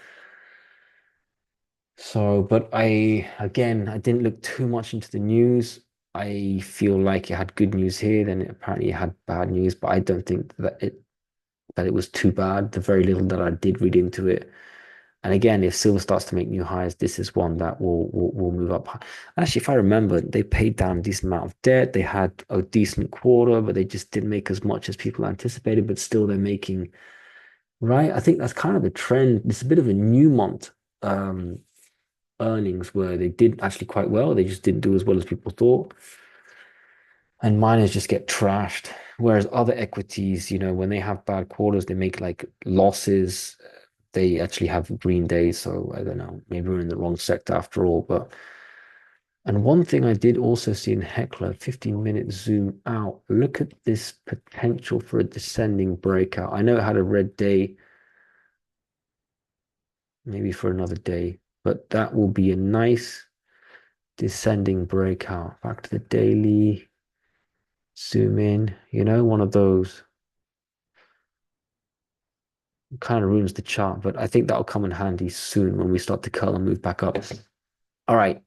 So, but I didn't look too much into the news. I feel like it had good news here, then it apparently had bad news, but I don't think that it was too bad. The very little that I did read into it. And again, if silver starts to make new highs, this is one that will move up. Actually, if I remember, they paid down a decent amount of debt. They had a decent quarter, but they just didn't make as much as people anticipated. But still, they're making, right? I think that's kind of the trend. It's a bit of a Newmont earnings where they did actually quite well. They just didn't do as well as people thought. And miners just get trashed. Whereas other equities, when they have bad quarters, they make like losses. They actually have green days. So I don't know, maybe we're in the wrong sector after all. And one thing I did also see in Hecla, 15-minute zoom out. Look at this potential for a descending breakout. I know it had a red day, maybe for another day, but that will be a nice descending breakout. Back to the daily, zoom in, one of those. kind of ruins the chart, but I think that'll come in handy soon when we start to curl and move back up. All right.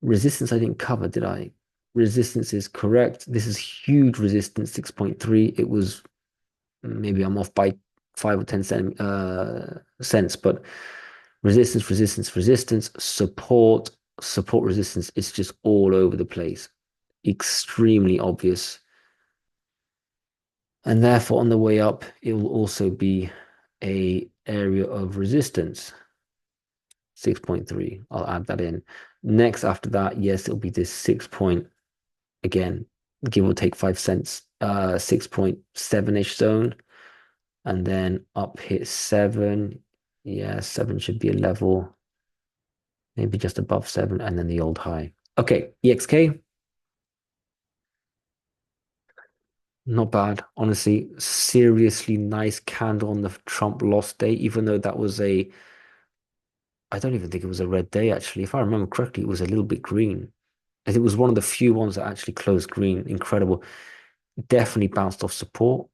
Resistance I didn't cover, did I? Resistance is correct. This is huge resistance, 6.3. It was maybe I'm off by 5 or 10 cents, but resistance, resistance, resistance, support, support, resistance. It's just all over the place. Extremely obvious. And therefore, on the way up, it will also be a area of resistance. 6.3. I'll add that in. Next, after that, yes, it'll be this 6 point, again, give or take 5 cents, 6.7-ish zone. And then up hit 7. Yeah, 7 should be a level, maybe just above 7, and then the old high. Okay, EXK, not bad. Honestly, seriously nice candle on the Trump loss day, even though that was I don't even think it was a red day, actually. If I remember correctly, it was a little bit green. And it was one of the few ones that actually closed green. Incredible. Definitely bounced off support.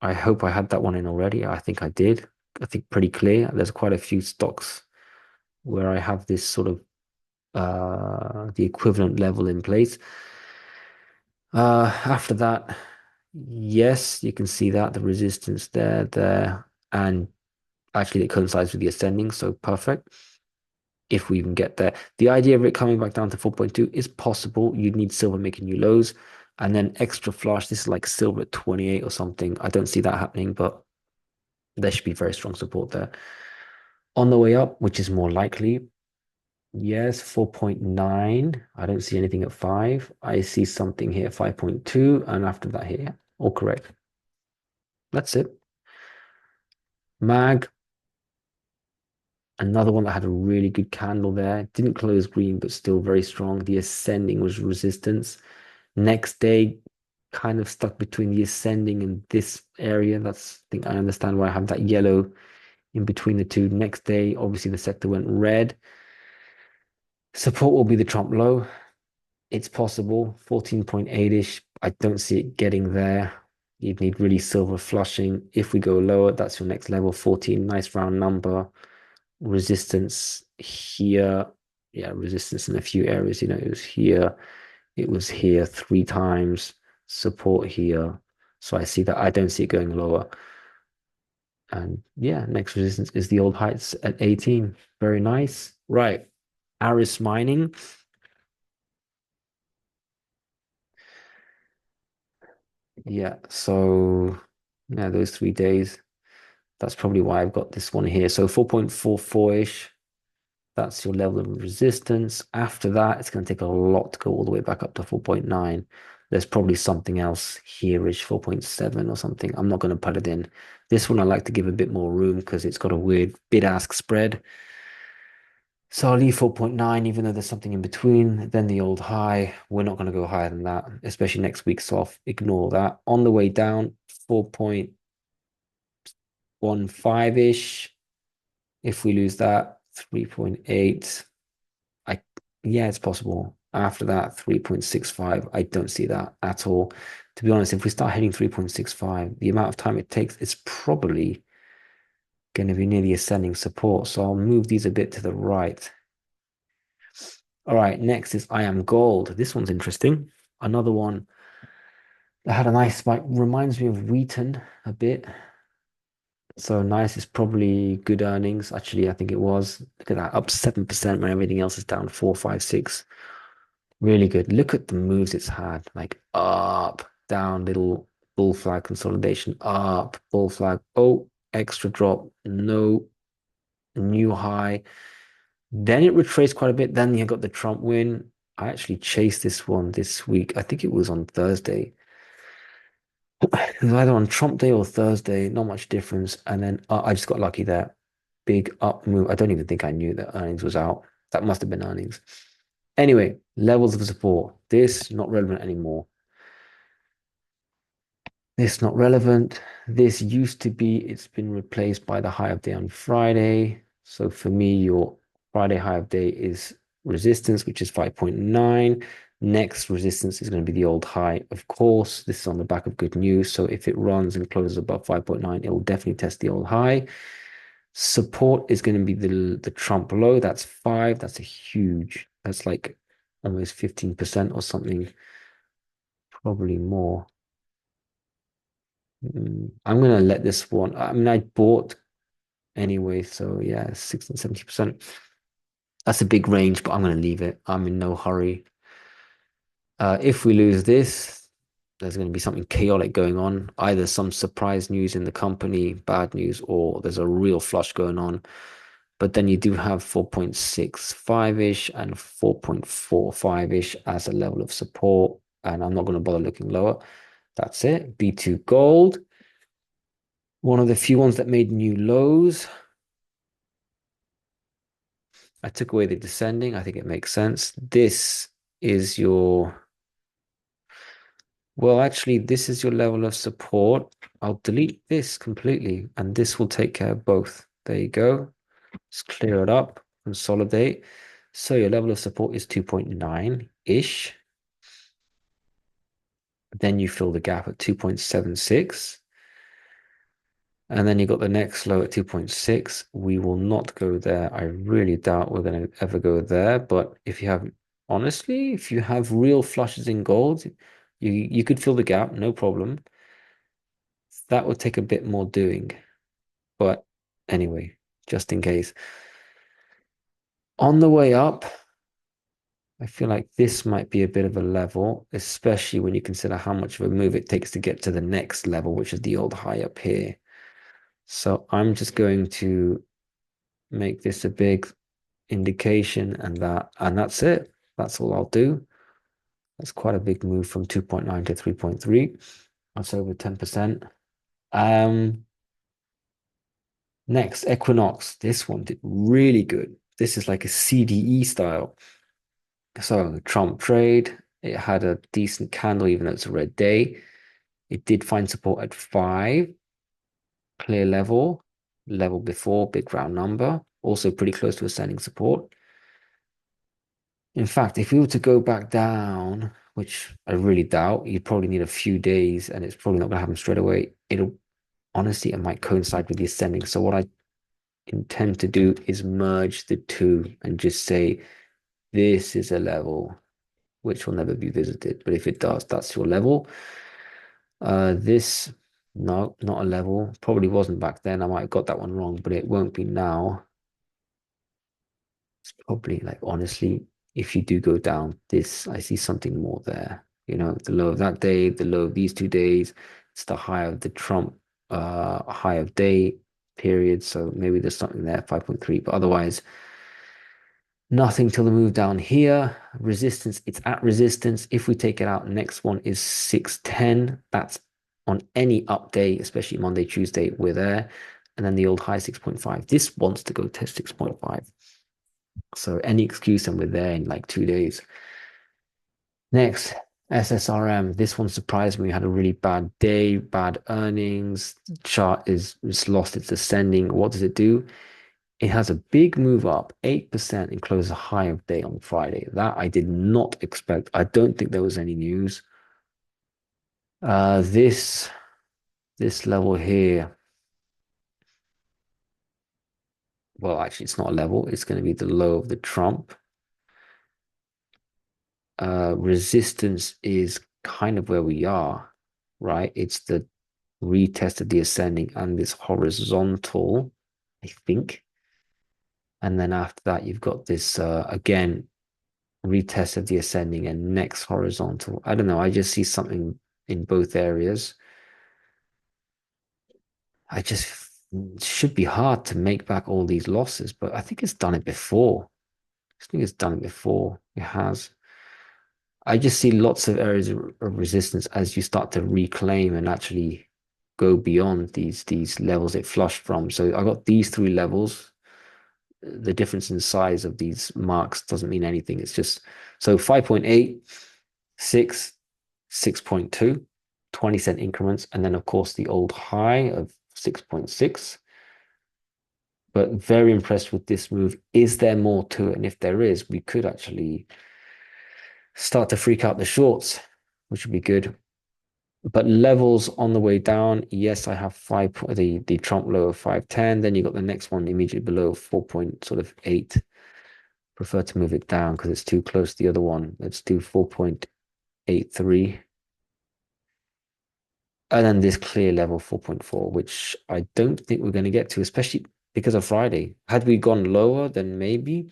I hope I had that one in already. I think I did. I think pretty clear. There's quite a few stocks where I have this sort of the equivalent level in place. After that, yes, you can see that the resistance there, and actually it coincides with the ascending, so perfect. If we even get there, the idea of it coming back down to 4.2 is possible. You'd need silver making new lows, and then extra flush. This is like silver at 28 or something. I don't see that happening, but there should be very strong support there. On the way up, which is more likely, yes, 4.9. I don't see anything at 5. I see something here, 5.2, and after that here, all correct. That's it. Mag, another one that had a really good candle there. Didn't close green, but still very strong. The ascending was resistance. Next day, kind of stuck between the ascending and this area. That's, I think I understand why I have that yellow in between the two. Next day, obviously the sector went red. Support will be the Trump low. It's possible, 14.8-ish. I don't see it getting there. You'd need really silver flushing. If we go lower, that's your next level, 14. Nice round number. Resistance here. Yeah, resistance in a few areas. You know, it was here. It was here 3 times. Support here. So I see that. I don't see it going lower. And yeah, next resistance is the old heights at 18. Very nice. Right. Aris Mining. Yeah, so yeah, those 3 days. That's probably why I've got this one here. So 4.44-ish. That's your level of resistance. After that, it's going to take a lot to go all the way back up to 4.9. There's probably something else here-ish, 4.7 or something. I'm not going to put it in. This one I like to give a bit more room because it's got a weird bid-ask spread. So I'll leave 4.9, even though there's something in between. Then the old high. We're not going to go higher than that, especially next week. So I'll ignore that. On the way down, 4.15-ish. If we lose that, 3.8. Yeah, it's possible. After that, 3.65. I don't see that at all. To be honest, if we start hitting 3.65, the amount of time it takes, it's probably going to be near the ascending support. So I'll move these a bit to the right. All right, next is I Am Gold. This one's interesting. Another one that had a nice spike. Reminds me of Wheaton a bit. So nice. It's probably good earnings. Actually, I think it was. Look at that, up 7% when everything else is down 4, 5, 6. Really good. Look at the moves it's had. Like up, down, little bull flag consolidation, up, bull flag. Oh, extra drop. No, new high. Then it retraced quite a bit. Then you got the Trump win. I actually chased this one this week. I think it was on Thursday. It was either on Trump Day or Thursday, not much difference. And then I just got lucky there. Big up move. I don't even think I knew that earnings was out. That must have been earnings. Anyway, levels of support. This not relevant anymore. This not relevant. This used to be, it's been replaced by the high of day on Friday. So for me, your Friday high of day is resistance, which is 5.9. Next resistance is going to be the old high. Of course, this is on the back of good news. So if it runs and closes above 5.9, it will definitely test the old high. Support is going to be the Trump low. That's 5. That's a huge, that's like almost 15% or something, probably more. I'm going to let this one, I mean, I bought anyway. So yeah, 60 and 70%. That's a big range, but I'm going to leave it. I'm in no hurry. If we lose this, there's going to be something chaotic going on. Either some surprise news in the company, bad news, or there's a real flush going on. But then you do have 4.65-ish and 4.45-ish as a level of support. And I'm not going to bother looking lower. That's it. B2 Gold. One of the few ones that made new lows. I took away the descending. I think it makes sense. This is your... Well, actually, this is your level of support. I'll delete this completely, and this will take care of both. There you go. Just clear it up, consolidate. So your level of support is 2.9-ish. Then you fill the gap at 2.76. And then you got the next low at 2.6. We will not go there. I really doubt we're going to ever go there. But if you have, honestly, if you have real flushes in gold, you could fill the gap, no problem. That would take a bit more doing. But anyway, just in case. On the way up, I feel like this might be a bit of a level, especially when you consider how much of a move it takes to get to the next level, which is the old high up here. So I'm just going to make this a big indication, and that's it. That's all I'll do. That's quite a big move from 2.9 to 3.3. That's over 10%. Next, Equinox. This one did really good. This is like a CDE style. So Trump trade, it had a decent candle, even though it's a red day. It did find support at 5. Clear level. Level before, big round number. Also pretty close to ascending support. In fact, if we were to go back down, which I really doubt, you'd probably need a few days, and it's probably not going to happen straight away. Honestly, it might coincide with the ascending. So what I intend to do is merge the two and just say, this is a level which will never be visited. But if it does, that's your level. This, no, not a level. Probably wasn't back then. I might have got that one wrong, but it won't be now. It's probably like, honestly, if you do go down this, I see something more there. You know, the low of that day, the low of these 2 days, it's the high of the Trump high of day period. So maybe there's something there, 5.3, but otherwise, nothing till the move down here. Resistance, it's at resistance. If we take it out, next one is 610. That's on any up day, especially Monday, Tuesday, we're there. And then the old high 6.5. This wants to go test 6.5. So any excuse and we're there in like 2 days. Next, SSRM. This one surprised me. We had a really bad day, bad earnings. Chart is lost its ascending. What does it do? It has a big move up, 8%, and closes a high of day on Friday. That I did not expect. I don't think there was any news. This level here, well, actually, it's not a level. It's going to be the low of the Trump. Resistance is kind of where we are, right? It's the retest of the ascending and this horizontal, I think. And then after that, you've got this, again, retest of the ascending and next horizontal. I don't know. I just see something in both areas. I just it should be hard to make back all these losses, but I think it's done it before. I think it's done it before. It has. I just see lots of areas of resistance as you start to reclaim and actually go beyond these levels it flushed from. So I got these 3 levels. The difference in size of these marks doesn't mean anything. It's just so 5.8, 6, 6.2, 20-cent increments, and then of course the old high of 6.6. But very impressed with this move. Is there more to it? And if there is, we could actually start to freak out the shorts, which would be good. But levels on the way down, yes, I have the Trump low of 510. Then you got the next one immediately below 4.8. Prefer to move it down because it's too close to the other one. Let's do 4.83. And then this clear level 4.4, which I don't think we're going to get to, especially because of Friday. Had we gone lower, then maybe,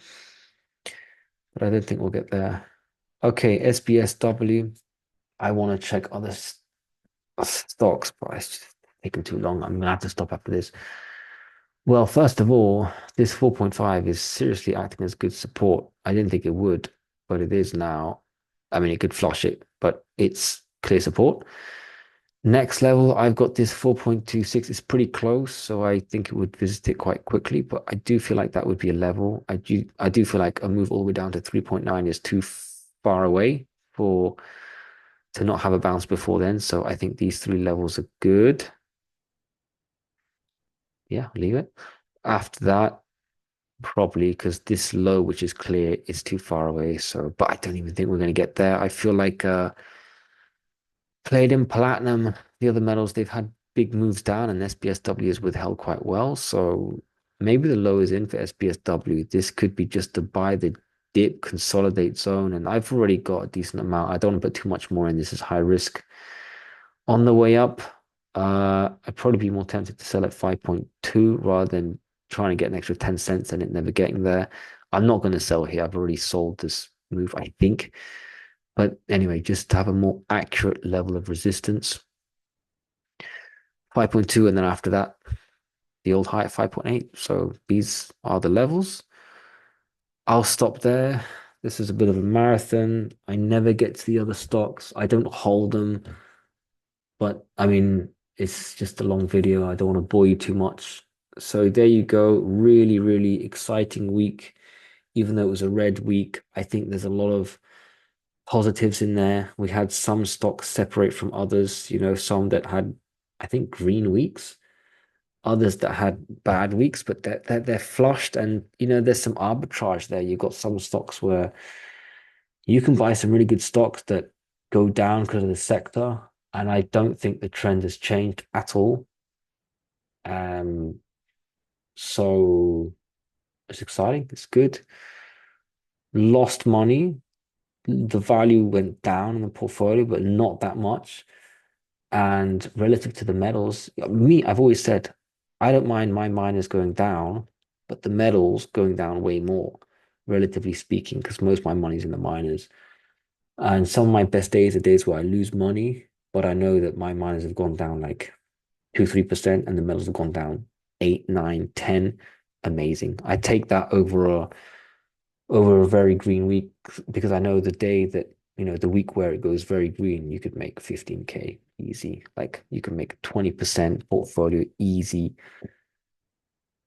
but I don't think we'll get there. Okay, SBSW. I want to check other stocks, but it's just taking too long. I'm gonna have to stop after this. Well, first of all, this 4.5 is seriously acting as good support. I didn't think it would, but it is now. I mean, it could flush it, but it's clear support. Next level, I've got this 4.26. It's pretty close, so I think it would visit it quite quickly, but I do feel like that would be a level. I do feel like a move all the way down to 3.9 is too far away to not have a bounce before then. So I think these three levels are good. Yeah, leave it. After that, probably because this low, which is clear, is too far away. So, but I don't even think we're going to get there. I feel like palladium, platinum, the other metals, they've had big moves down, and SBSW has withheld quite well. So maybe the low is in for SBSW. This could be just to buy the dip, consolidate zone, and I've already got a decent amount. I don't want to put too much more in. This is high risk. On the way up, I'd probably be more tempted to sell at 5.2 rather than trying to get an extra 10 cents and it never getting there. I'm not going to sell here. I've already sold this move, I think. But anyway, just to have a more accurate level of resistance. 5.2, and then after that, the old high at 5.8. So these are the levels. I'll stop there. This is a bit of a marathon. I never get to the other stocks. I don't hold them. But I mean, it's just a long video. I don't want to bore you too much. So there you go. Really, really exciting week. Even though it was a red week, I think there's a lot of positives in there. We had some stocks separate from others, some that had, I think, green weeks, others that had bad weeks, but they're flushed. And, there's some arbitrage there. You've got some stocks where you can buy some really good stocks that go down because of the sector. And I don't think the trend has changed at all. So it's exciting. It's good. Lost money. The value went down in the portfolio, but not that much. And relative to the metals, I've always said, I don't mind my miners going down, but the metals going down way more, relatively speaking, because most of my money's in the miners. And some of my best days are days where I lose money, but I know that my miners have gone down like 2-3%, and the metals have gone down 8, 9, 10. Amazing. I take that over a very green week because I know the day that, the week where it goes very green, you could make 15K easy. Like you can make 20% portfolio easy.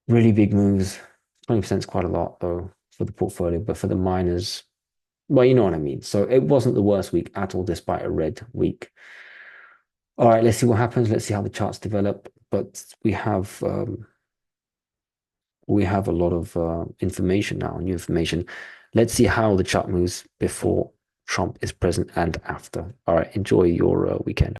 Really big moves. 20% is quite a lot though for the portfolio, but for the miners, well, you know what I mean. So it wasn't the worst week at all, despite a red week. All right, let's see what happens. Let's see how the charts develop. But we have a lot of information now, new information. Let's see how the chart moves before Trump is present and after. All right, enjoy your weekend.